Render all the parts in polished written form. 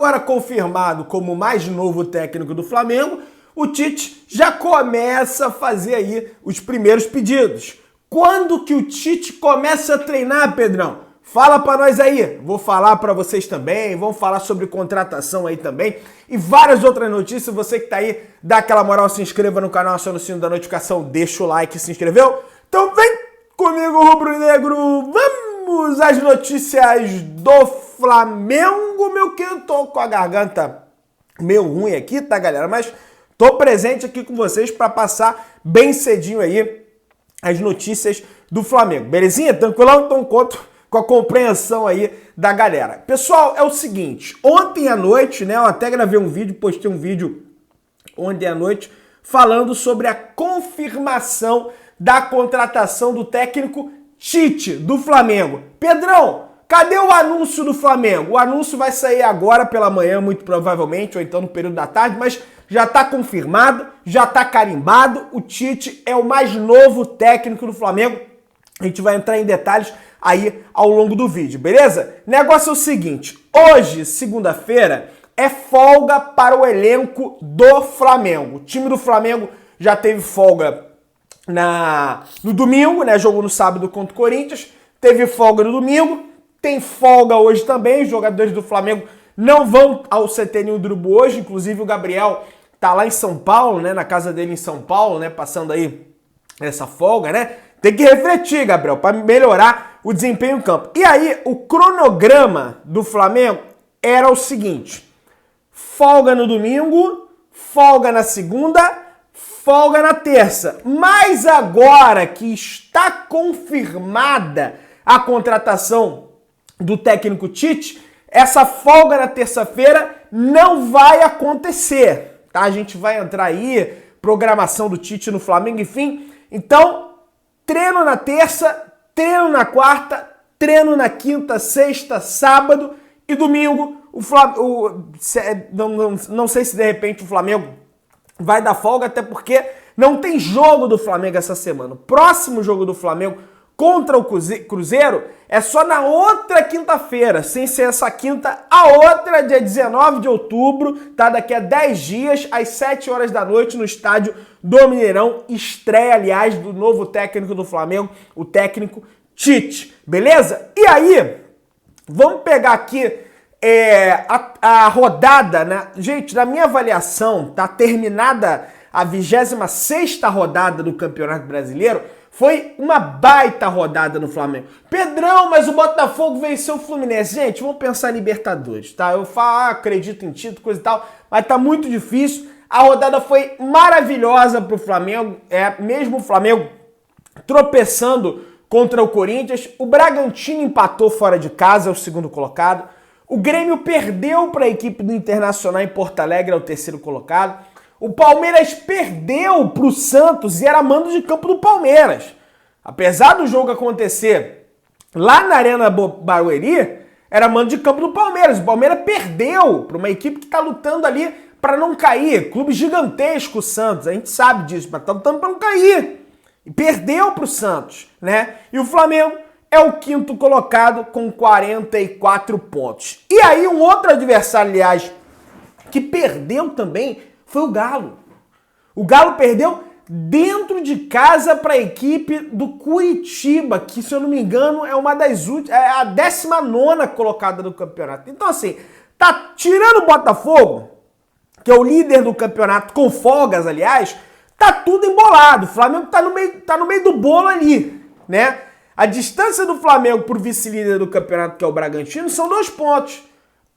Agora confirmado como o mais novo técnico do Flamengo, o Tite já começa a fazer aí os primeiros pedidos. Quando que o Tite começa a treinar, Pedrão? Fala pra nós aí. Vou falar pra vocês também, vamos falar sobre contratação aí também e várias outras notícias. Você que tá aí, dá aquela moral, se inscreva no canal, aciona o sino da notificação, deixa o like, se inscreveu? Então vem comigo, rubro-negro, vamos às notícias do Flamengo, meu, que eu tô com a garganta meio ruim aqui, tá, galera? Mas tô presente aqui com vocês para passar bem cedinho aí as notícias do Flamengo, belezinha? Tranquilão? Então conto com a compreensão aí da galera. Pessoal, é o seguinte, ontem à noite, né, eu até gravei um vídeo, postei um vídeo ontem à noite falando sobre a confirmação da contratação do técnico Tite, do Flamengo. Pedrão, cadê o anúncio do Flamengo? O anúncio vai sair agora pela manhã, muito provavelmente, ou então no período da tarde, mas já está confirmado, já está carimbado. O Tite é o mais novo técnico do Flamengo. A gente vai entrar em detalhes aí ao longo do vídeo, beleza? Negócio é o seguinte, hoje, segunda-feira, é folga para o elenco do Flamengo. O time do Flamengo já teve folga no domingo, né? Jogou no sábado contra o Corinthians, teve folga no domingo, tem folga hoje também. Os jogadores do Flamengo não vão ao CT Ninho do Urubu hoje, inclusive o Gabriel tá lá em São Paulo, né? Na casa dele em São Paulo, né? Passando aí essa folga, né? Tem que refletir, Gabriel, para melhorar o desempenho em campo. E aí, o cronograma do Flamengo era o seguinte: folga no domingo, folga na segunda, folga na terça. Mas agora que está confirmada a contratação do técnico Tite, essa folga na terça-feira não vai acontecer, tá? A gente vai entrar aí, programação do Tite no Flamengo, enfim. Então, treino na terça, treino na quarta, treino na quinta, sexta, sábado e domingo. Não sei se de repente o Flamengo vai dar folga, até porque não tem jogo do Flamengo essa semana. O próximo jogo do Flamengo contra o Cruzeiro é só na outra quinta-feira, sem ser essa quinta, a outra, dia 19 de outubro, tá? Daqui a 10 dias, às 7 horas da noite, no estádio do Mineirão. Estreia, aliás, do novo técnico do Flamengo, o técnico Tite, beleza? E aí, vamos pegar aqui a rodada, né? Gente, na minha avaliação, tá terminada a 26ª rodada do Campeonato Brasileiro. Foi uma baita rodada no Flamengo. Pedrão, mas o Botafogo venceu o Fluminense. Gente, vamos pensar em Libertadores, tá? Eu falo, acredito em título, coisa e tal, mas tá muito difícil. A rodada foi maravilhosa pro Flamengo, mesmo o Flamengo tropeçando contra o Corinthians. O Bragantino empatou fora de casa, é o segundo colocado. O Grêmio perdeu para a equipe do Internacional em Porto Alegre, é o terceiro colocado. O Palmeiras perdeu para o Santos e era mando de campo do Palmeiras. Apesar do jogo acontecer lá na Arena Barueri, era mando de campo do Palmeiras. O Palmeiras perdeu para uma equipe que está lutando ali para não cair. Clube gigantesco o Santos, a gente sabe disso, mas está lutando para não cair. E perdeu para o Santos, né? E o Flamengo é o quinto colocado com 44 pontos. E aí um outro adversário, aliás, que perdeu também foi o Galo. O Galo perdeu dentro de casa para a equipe do Curitiba, que, se eu não me engano, é uma das últimas, é a 19ª colocada do campeonato. Então, assim, tá tirando o Botafogo, que é o líder do campeonato, com folgas, aliás, tá tudo embolado. O Flamengo tá no meio do bolo ali, né? A distância do Flamengo pro vice-líder do campeonato, que é o Bragantino, são 2 pontos.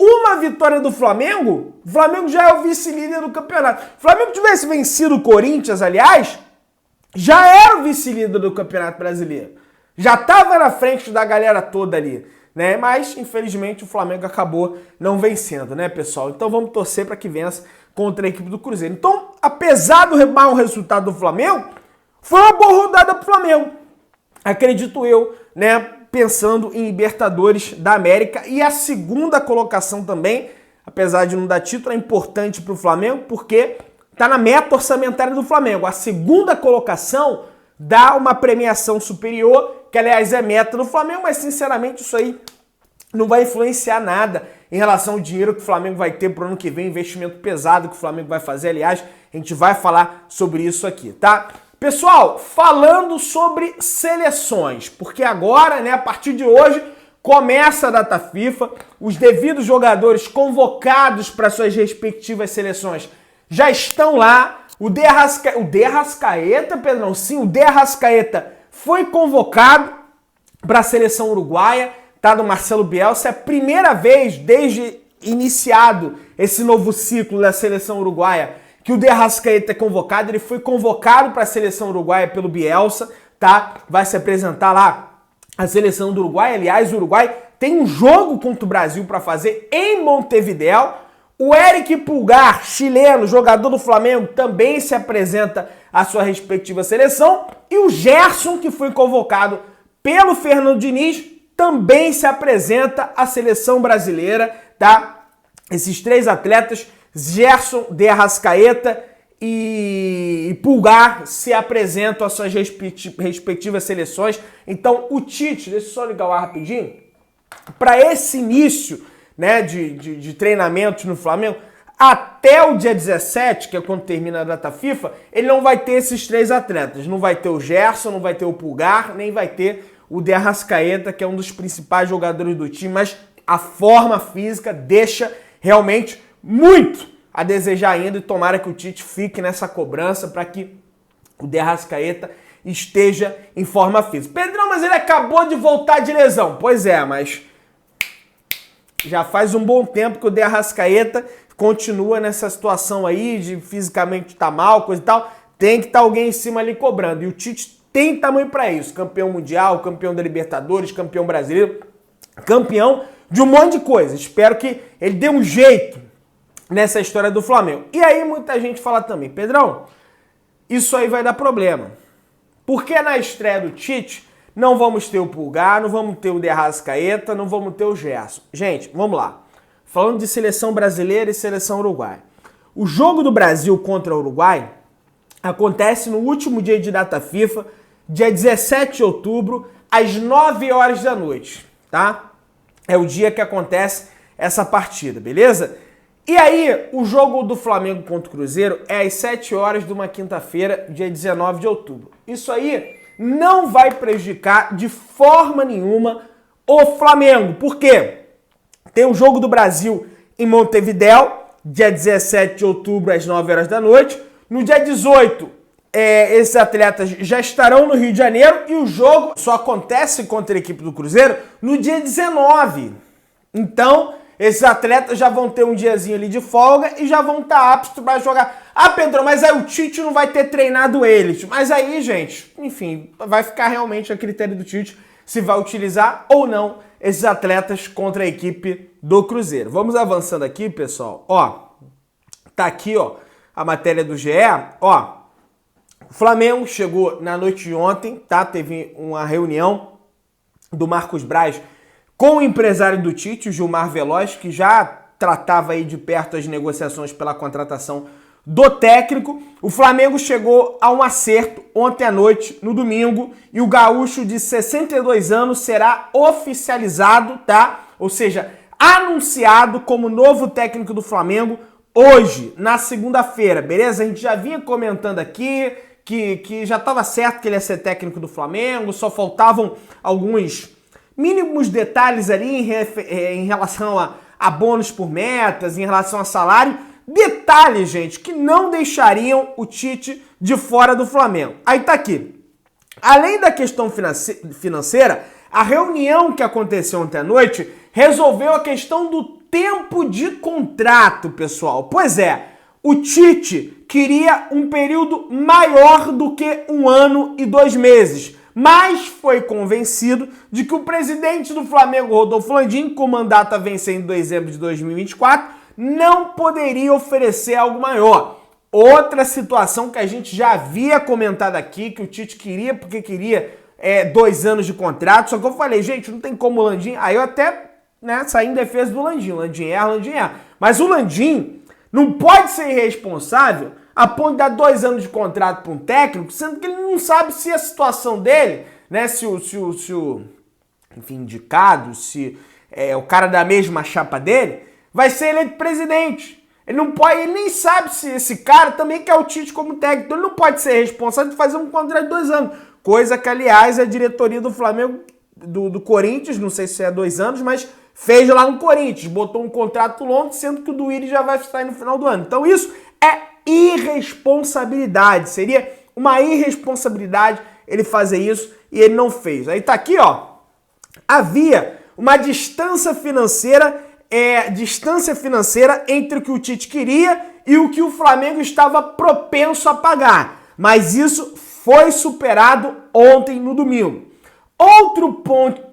Uma vitória do Flamengo, o Flamengo já é o vice-líder do campeonato. Se o Flamengo tivesse vencido o Corinthians, aliás, já era o vice-líder do Campeonato Brasileiro. Já estava na frente da galera toda ali, né? Mas, infelizmente, o Flamengo acabou não vencendo, né, pessoal? Então vamos torcer para que vença contra a equipe do Cruzeiro. Então, apesar do mau resultado do Flamengo, foi uma boa rodada pro Flamengo. Acredito eu, né, pensando em Libertadores da América. E a segunda colocação também, apesar de não dar título, é importante para o Flamengo, porque está na meta orçamentária do Flamengo. A segunda colocação dá uma premiação superior, que aliás é meta do Flamengo, mas sinceramente isso aí não vai influenciar nada em relação ao dinheiro que o Flamengo vai ter pro ano que vem, investimento pesado que o Flamengo vai fazer. Aliás, a gente vai falar sobre isso aqui, tá? Pessoal, falando sobre seleções, porque agora, né, a partir de hoje, começa a data FIFA, os devidos jogadores convocados para suas respectivas seleções já estão lá. O De Arrascaeta, Pedrão, sim, o De Arrascaeta foi convocado para a seleção uruguaia, tá, do Marcelo Bielsa. É a primeira vez desde iniciado esse novo ciclo da seleção uruguaia que o De Arrascaeta é convocado. Ele foi convocado para a seleção uruguaia pelo Bielsa, tá? Vai se apresentar lá a seleção do Uruguai. Aliás, o Uruguai tem um jogo contra o Brasil para fazer em Montevidéu. O Eric Pulgar, chileno, jogador do Flamengo, também se apresenta à sua respectiva seleção. E o Gerson, que foi convocado pelo Fernando Diniz, também se apresenta à seleção brasileira, tá? Esses três atletas, Gerson, De Arrascaeta e Pulgar, se apresentam às suas respectivas seleções. Então, o Tite, deixa eu só ligar o ar rapidinho, para esse início, né, de treinamentos no Flamengo, até o dia 17, que é quando termina a data FIFA, ele não vai ter esses três atletas. Não vai ter o Gerson, não vai ter o Pulgar, nem vai ter o De Arrascaeta, que é um dos principais jogadores do time, mas a forma física deixa realmente muito a desejar ainda, e tomara que o Tite fique nessa cobrança para que o De Arrascaeta esteja em forma física. Pedrão, mas ele acabou de voltar de lesão. Pois é, mas já faz um bom tempo que o De Arrascaeta continua nessa situação aí de fisicamente tá mal, coisa e tal. Tem que estar alguém em cima ali cobrando. E o Tite tem tamanho para isso. Campeão mundial, campeão da Libertadores, campeão brasileiro, campeão de um monte de coisa. Espero que ele dê um jeito nessa história do Flamengo. E aí muita gente fala também, Pedrão, isso aí vai dar problema. Porque na estreia do Tite não vamos ter o Pulgar, não vamos ter o De Arrascaeta, não vamos ter o Gerson. Gente, vamos lá. Falando de seleção brasileira e seleção uruguaia. O jogo do Brasil contra o Uruguai acontece no último dia de data FIFA, dia 17 de outubro, às 9 horas da noite, tá? É o dia que acontece essa partida, beleza? E aí, o jogo do Flamengo contra o Cruzeiro é às 7 horas de uma quinta-feira, dia 19 de outubro. Isso aí não vai prejudicar de forma nenhuma o Flamengo. Por quê? Tem o jogo do Brasil em Montevidéu, dia 17 de outubro, às 9 horas da noite. No dia 18, esses atletas já estarão no Rio de Janeiro e o jogo só acontece contra a equipe do Cruzeiro no dia 19. Então, esses atletas já vão ter um diazinho ali de folga e já vão estar aptos para jogar. Ah, Pedro, mas aí o Tite não vai ter treinado eles. Mas aí, gente, enfim, vai ficar realmente a critério do Tite se vai utilizar ou não esses atletas contra a equipe do Cruzeiro. Vamos avançando aqui, pessoal. Ó, tá aqui, ó, a matéria do GE. Ó, o Flamengo chegou na noite de ontem, tá? Teve uma reunião do Marcos Braz com o empresário do Tite, o Gilmar Veloz, que já tratava aí de perto as negociações pela contratação do técnico. O Flamengo chegou a um acerto ontem à noite, no domingo, e o gaúcho de 62 anos será oficializado, tá? Ou seja, anunciado como novo técnico do Flamengo hoje, na segunda-feira, beleza? A gente já vinha comentando aqui que já estava certo que ele ia ser técnico do Flamengo, só faltavam alguns mínimos detalhes ali em relação a bônus por metas, em relação a salário. Detalhes, gente, que não deixariam o Tite de fora do Flamengo. Aí tá aqui. Além da questão financeira, a reunião que aconteceu ontem à noite resolveu a questão do tempo de contrato, pessoal. Pois é, o Tite queria um período maior do que 1 ano e 2 meses. Mas foi convencido de que o presidente do Flamengo, Rodolfo Landim, com o mandato a vencer em dezembro de 2024, não poderia oferecer algo maior. Outra situação que a gente já havia comentado aqui, que o Tite queria, porque queria 2 anos de contrato, só que eu falei, gente, não tem como o Landim, aí eu até saí em defesa do Landim, Landim erra. Mas o Landim não pode ser irresponsável a ponto de dar 2 anos de contrato para um técnico, sendo que ele não sabe se a situação dele, né, se o enfim, indicado, se o cara da mesma chapa dele, vai ser eleito presidente. Ele não pode, ele nem sabe se esse cara também quer o Tite como técnico. Então ele não pode ser responsável de fazer um contrato de 2 anos. Coisa que, aliás, a diretoria do Flamengo, do Corinthians, não sei se é 2 anos, mas fez lá no Corinthians. Botou um contrato longo, sendo que o do Willi já vai sair no final do ano. Então isso é irresponsabilidade. Seria uma irresponsabilidade ele fazer isso e ele não fez. Aí tá aqui, ó. Havia uma distância financeira entre o que o Tite queria e o que o Flamengo estava propenso a pagar. Mas isso foi superado ontem no domingo. Outro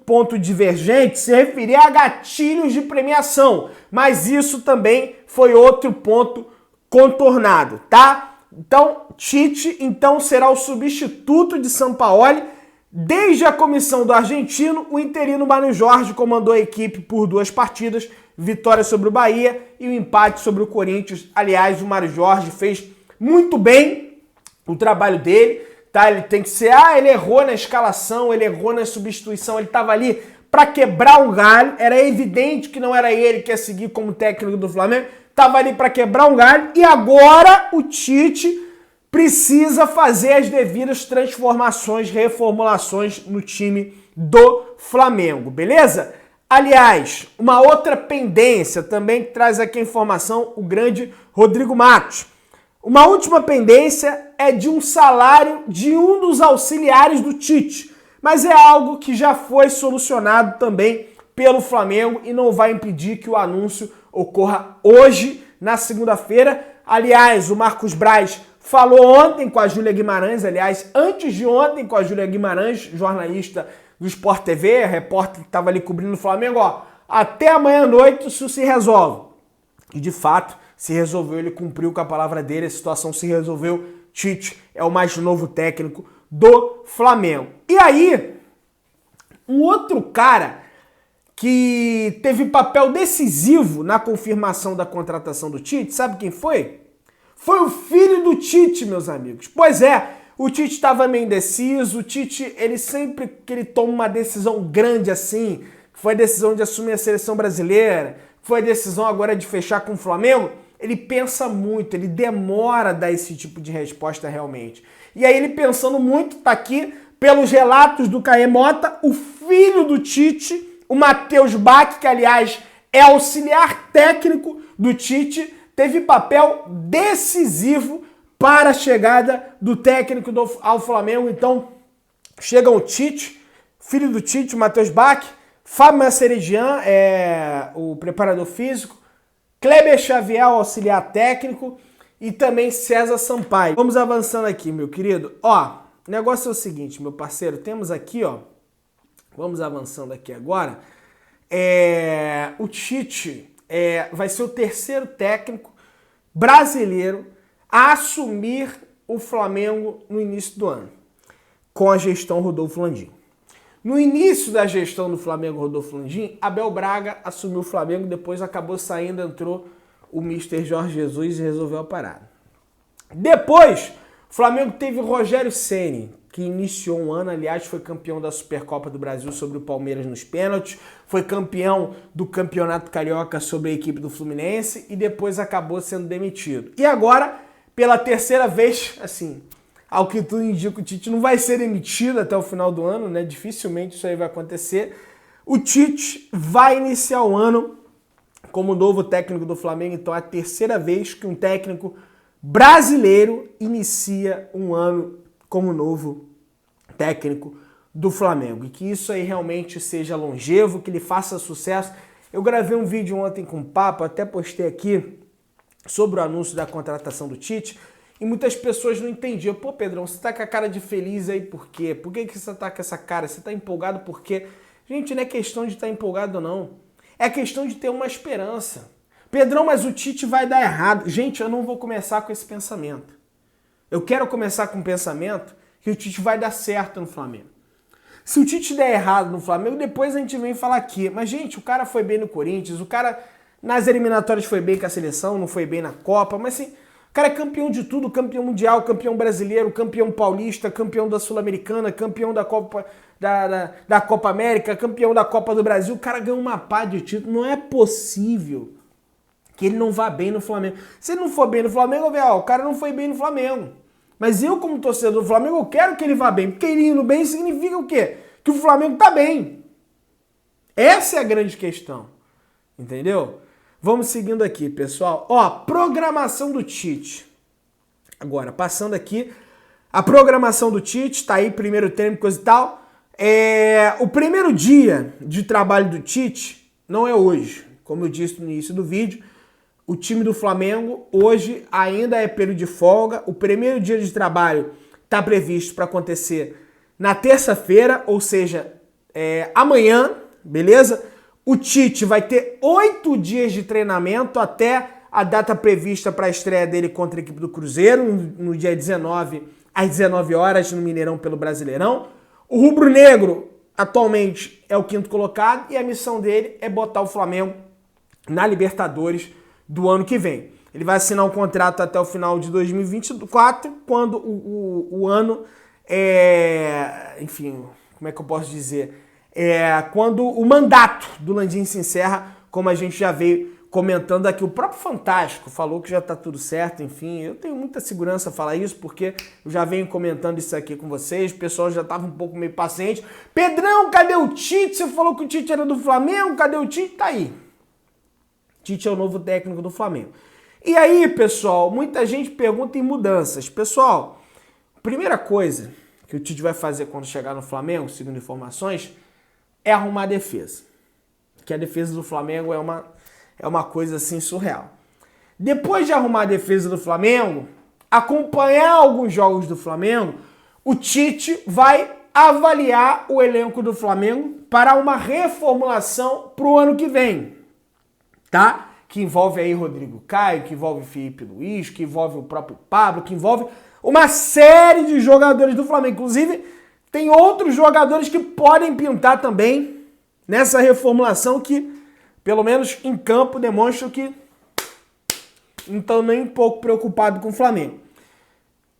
ponto divergente se referia a gatilhos de premiação, mas isso também foi outro ponto contornado, tá? Então, Tite será o substituto de Sampaoli. Desde a comissão do argentino, o interino Mário Jorge comandou a equipe por 2 partidas, vitória sobre o Bahia e o empate sobre o Corinthians. Aliás, o Mário Jorge fez muito bem o trabalho dele, tá? Ele tem que ser, ele errou na escalação, ele errou na substituição, ele estava ali para quebrar um galho, era evidente que não era ele que ia seguir como técnico do Flamengo, estava ali para quebrar um galho e agora o Tite precisa fazer as devidas transformações, reformulações no time do Flamengo, beleza? Aliás, uma outra pendência também que traz aqui a informação, o grande Rodrigo Matos. Uma última pendência é de um salário de um dos auxiliares do Tite, mas é algo que já foi solucionado também pelo Flamengo e não vai impedir que o anúncio ocorra hoje, na segunda-feira. Aliás, o Marcos Braz falou ontem com a Júlia Guimarães, antes de ontem com a Júlia Guimarães, jornalista do Sport TV, repórter que estava ali cobrindo o Flamengo, até amanhã à noite isso se resolve. E de fato, se resolveu, ele cumpriu com a palavra dele, a situação se resolveu, Tite é o mais novo técnico do Flamengo. E aí, um outro cara que teve papel decisivo na confirmação da contratação do Tite, sabe quem foi? Foi o filho do Tite, meus amigos. Pois é, o Tite estava meio indeciso, o Tite, ele sempre que ele toma uma decisão grande assim, foi a decisão de assumir a seleção brasileira, foi a decisão agora de fechar com o Flamengo, ele pensa muito, ele demora a dar esse tipo de resposta realmente. E aí ele pensando muito, tá aqui, pelos relatos do Caê Mota, o filho do Tite, o Matheus Bach, que aliás é auxiliar técnico do Tite, teve papel decisivo para a chegada do técnico ao Flamengo. Então, chega o Tite, filho do Tite, o Matheus Bach, Fábio Maceridian, o preparador físico, Kleber Xavier, o auxiliar técnico, e também César Sampaio. Vamos avançando aqui, meu querido. O negócio é o seguinte, meu parceiro, temos aqui, vamos avançando aqui agora, o Tite vai ser o terceiro técnico brasileiro a assumir o Flamengo no início do ano, com a gestão Rodolfo Landim. No início da gestão do Flamengo Rodolfo Landim, Abel Braga assumiu o Flamengo, depois acabou saindo, entrou o Mister Jorge Jesus e resolveu a parada. Depois, o Flamengo teve o Rogério Ceni, que iniciou um ano, aliás, foi campeão da Supercopa do Brasil sobre o Palmeiras nos pênaltis, foi campeão do Campeonato Carioca sobre a equipe do Fluminense e depois acabou sendo demitido. E agora, pela terceira vez, assim, ao que tudo indica, o Tite não vai ser demitido até o final do ano, né? Dificilmente isso aí vai acontecer. O Tite vai iniciar o ano como novo técnico do Flamengo, então é a terceira vez que um técnico brasileiro inicia um ano como novo técnico do Flamengo. E que isso aí realmente seja longevo, que ele faça sucesso. Eu gravei um vídeo ontem com o Papo, até postei aqui, sobre o anúncio da contratação do Tite, e muitas pessoas não entendiam. Pô, Pedrão, você tá com a cara de feliz aí por quê? Por que você tá com essa cara? Você tá empolgado por quê? Gente, não é questão de estar empolgado ou não. É questão de ter uma esperança. Pedrão, mas o Tite vai dar errado. Gente, eu não vou começar com esse pensamento. Eu quero começar com o pensamento que o Tite vai dar certo no Flamengo. Se o Tite der errado no Flamengo, depois a gente vem falar aqui. Mas, gente, o cara foi bem no Corinthians, o cara nas eliminatórias foi bem com a seleção, não foi bem na Copa, mas assim, o cara é campeão de tudo, campeão mundial, campeão brasileiro, campeão paulista, campeão da Sul-Americana, campeão da Copa da Copa América, campeão da Copa do Brasil, o cara ganhou uma pá de título. Não é possível que ele não vá bem no Flamengo. Se ele não for bem no Flamengo, eu vejo, o cara não foi bem no Flamengo. Mas eu, como torcedor do Flamengo, eu quero que ele vá bem. Porque ele indo bem significa o quê? Que o Flamengo tá bem. Essa é a grande questão. Entendeu? Vamos seguindo aqui, pessoal. Ó, programação do Tite. Agora, passando aqui, a programação do Tite, tá aí, primeiro treino, coisa e tal. O primeiro dia de trabalho do Tite não é hoje. Como eu disse no início do vídeo, o time do Flamengo hoje ainda é período de folga. O primeiro dia de trabalho está previsto para acontecer na terça-feira, ou seja, amanhã, beleza? O Tite vai ter 8 dias de treinamento até a data prevista para a estreia dele contra a equipe do Cruzeiro, no dia 19, às 19 horas, no Mineirão pelo Brasileirão. O rubro-negro, atualmente, é o 5º colocado e a missão dele é botar o Flamengo na Libertadores do ano que vem. Ele vai assinar um contrato até o final de 2024, quando o ano enfim, como é que eu posso dizer? Quando o mandato do Landim se encerra, como a gente já veio comentando aqui. O próprio Fantástico falou que já tá tudo certo, enfim. Eu tenho muita segurança a falar isso, porque eu já venho comentando isso aqui com vocês. O pessoal já tava um pouco meio paciente. Pedrão, cadê o Tite? Você falou que o Tite era do Flamengo, cadê o Tite? Tá aí. Tite é o novo técnico do Flamengo. E aí, pessoal, muita gente pergunta em mudanças. Pessoal, primeira coisa que o Tite vai fazer quando chegar no Flamengo, segundo informações, é arrumar a defesa. Que a defesa do Flamengo é uma coisa assim surreal. Depois de arrumar a defesa do Flamengo, acompanhar alguns jogos do Flamengo, o Tite vai avaliar o elenco do Flamengo para uma reformulação para o ano que vem, tá? Que envolve aí Rodrigo Caio, que envolve Felipe Luiz, que envolve o próprio Pablo, que envolve uma série de jogadores do Flamengo. Inclusive, tem outros jogadores que podem pintar também nessa reformulação que, pelo menos em campo, demonstram que não estão nem um pouco preocupados com o Flamengo.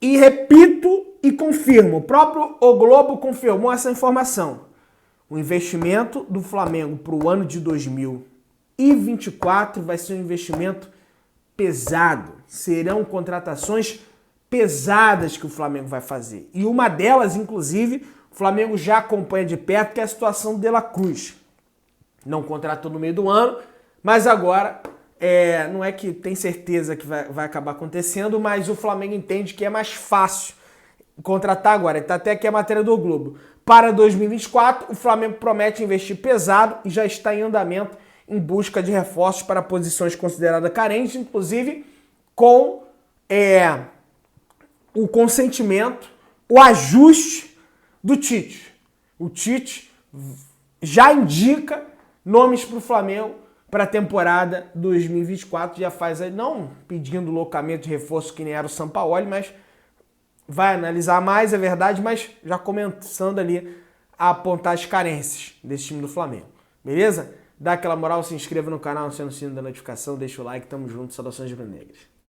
E repito e confirmo, o próprio O Globo confirmou essa informação. O investimento do Flamengo para o ano de 2024 vai ser um investimento pesado. Serão contratações pesadas que o Flamengo vai fazer. E uma delas, inclusive, o Flamengo já acompanha de perto, que é a situação do De La Cruz. Não contratou no meio do ano, mas agora não é que tem certeza que vai acabar acontecendo, mas o Flamengo entende que é mais fácil contratar agora. Está até aqui a matéria do Globo. Para 2024, o Flamengo promete investir pesado e já está em andamento em busca de reforços para posições consideradas carentes, inclusive com o consentimento, o ajuste do Tite. O Tite já indica nomes para o Flamengo para a temporada 2024, já faz aí, não pedindo loucamente de reforço que nem era o Sampaoli, mas vai analisar mais, é verdade, mas já começando ali a apontar as carências desse time do Flamengo. Beleza? Dá aquela moral, se inscreva no canal, aciona o sino da notificação, deixa o like, tamo junto, saudações rubro-negras.